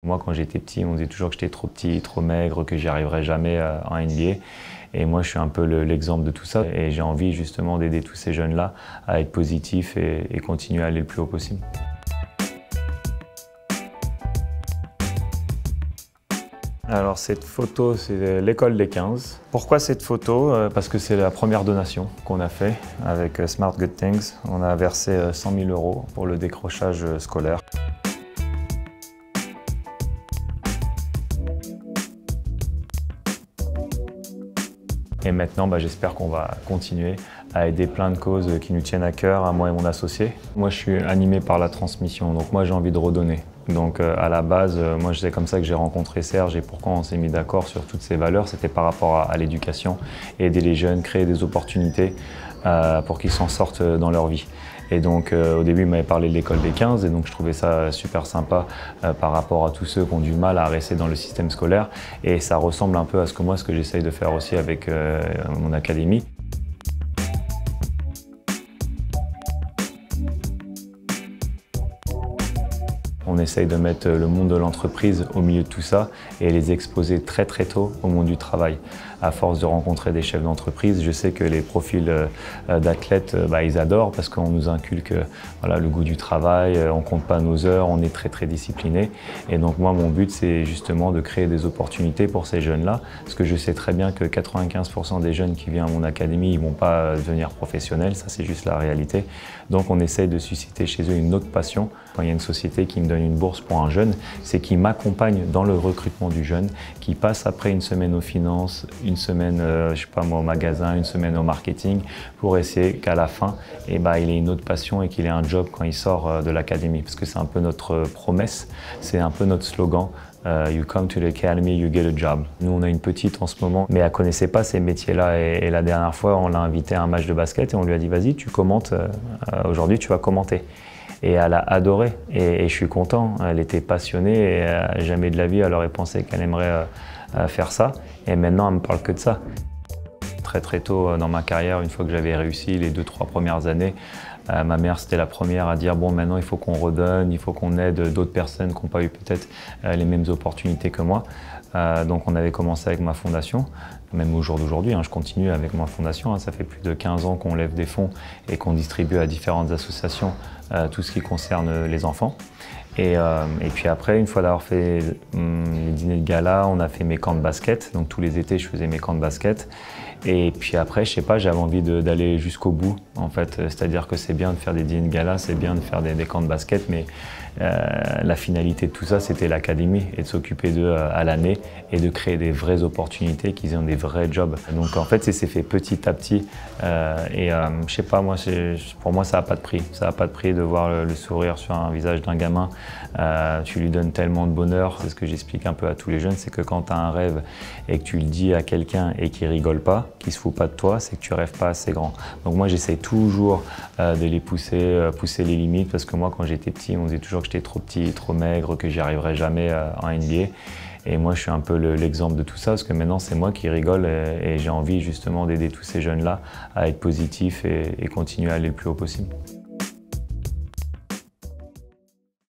Moi, quand j'étais petit, on disait toujours que j'étais trop petit, trop maigre, que j'y arriverais jamais en NBA. Et moi, je suis un peu l'exemple de tout ça. Et j'ai envie justement d'aider tous ces jeunes-là à être positifs et continuer à aller le plus haut possible. Alors cette photo, c'est l'école des 15. Pourquoi cette photo? Parce que c'est la première donation qu'on a fait avec Smart Good Things. On a versé 100 000 € pour le décrochage scolaire. Et maintenant, j'espère qu'on va continuer à aider plein de causes qui nous tiennent à cœur, à moi et mon associé. Moi, je suis animé par la transmission, donc moi j'ai envie de redonner. Donc à la base, moi c'est comme ça que j'ai rencontré Serge et pourquoi on s'est mis d'accord sur toutes ces valeurs, c'était par rapport à l'éducation, aider les jeunes, créer des opportunités pour qu'ils s'en sortent dans leur vie. Et donc au début, il m'avait parlé de l'école des 15 et donc je trouvais ça super sympa par rapport à tous ceux qui ont du mal à rester dans le système scolaire. Et ça ressemble un peu à ce que j'essaye de faire aussi avec mon académie. On essaye de mettre le monde de l'entreprise au milieu de tout ça et les exposer très très tôt au monde du travail. À force de rencontrer des chefs d'entreprise, je sais que les profils d'athlètes, ils adorent parce qu'on nous inculque le goût du travail, on ne compte pas nos heures, on est très très discipliné. Et donc moi, mon but, c'est justement de créer des opportunités pour ces jeunes-là, parce que je sais très bien que 95% des jeunes qui viennent à mon académie, ils ne vont pas devenir professionnels, ça c'est juste la réalité. Donc on essaye de susciter chez eux une autre passion. Quand il y a une société qui me donne une bourse pour un jeune, c'est qu'il m'accompagne dans le recrutement du jeune, qui passe après une semaine aux finances, une semaine au magasin, une semaine au marketing, pour essayer qu'à la fin, il ait une autre passion et qu'il ait un job quand il sort de l'académie. Parce que c'est un peu notre promesse, c'est un peu notre slogan. You come to the academy, you get a job. Nous, on a une petite en ce moment, mais elle ne connaissait pas ces métiers-là. Et la dernière fois, on l'a invitée à un match de basket et on lui a dit, vas-y, tu commentes, aujourd'hui, tu vas commenter. Et elle a adoré et je suis content. Elle était passionnée et jamais de la vie elle aurait pensé qu'elle aimerait faire ça. Et maintenant, elle me parle que de ça. Très très tôt dans ma carrière, une fois que j'avais réussi les 2-3 premières années, ma mère c'était la première à dire bon maintenant il faut qu'on redonne, il faut qu'on aide d'autres personnes qui n'ont pas eu peut-être les mêmes opportunités que moi. Donc on avait commencé avec ma fondation. Même au jour d'aujourd'hui, je continue avec ma fondation. Ça fait plus de 15 ans qu'on lève des fonds et qu'on distribue à différentes associations tout ce qui concerne les enfants. Et puis après, une fois d'avoir fait les dîners de gala, on a fait mes camps de basket. Donc tous les étés, je faisais mes camps de basket. Et puis après, je sais pas, j'avais envie d'aller jusqu'au bout, en fait. C'est-à-dire que c'est bien de faire des dîners de gala, c'est bien de faire des camps de basket, mais la finalité de tout ça, c'était l'académie et de s'occuper d'eux à l'année et de créer des vraies opportunités, qu'ils aient des vrais jobs. Donc en fait, c'est fait petit à petit. Je sais pas, pour moi, ça n'a pas de prix. Ça n'a pas de prix de voir le sourire sur un visage d'un gamin. Tu lui donnes tellement de bonheur. C'est ce que j'explique un peu à tous les jeunes, c'est que quand tu as un rêve et que tu le dis à quelqu'un et qu'il rigole pas, qu'il se fout pas de toi, c'est que tu rêves pas assez grand. Donc moi, j'essaie toujours de les pousser les limites, parce que moi, quand j'étais petit, on disait toujours que j'étais trop petit, trop maigre, que j'y arriverais jamais en NBA. Et moi, je suis un peu l'exemple de tout ça, parce que maintenant, c'est moi qui rigole et j'ai envie justement d'aider tous ces jeunes-là à être positifs et continuer à aller le plus haut possible.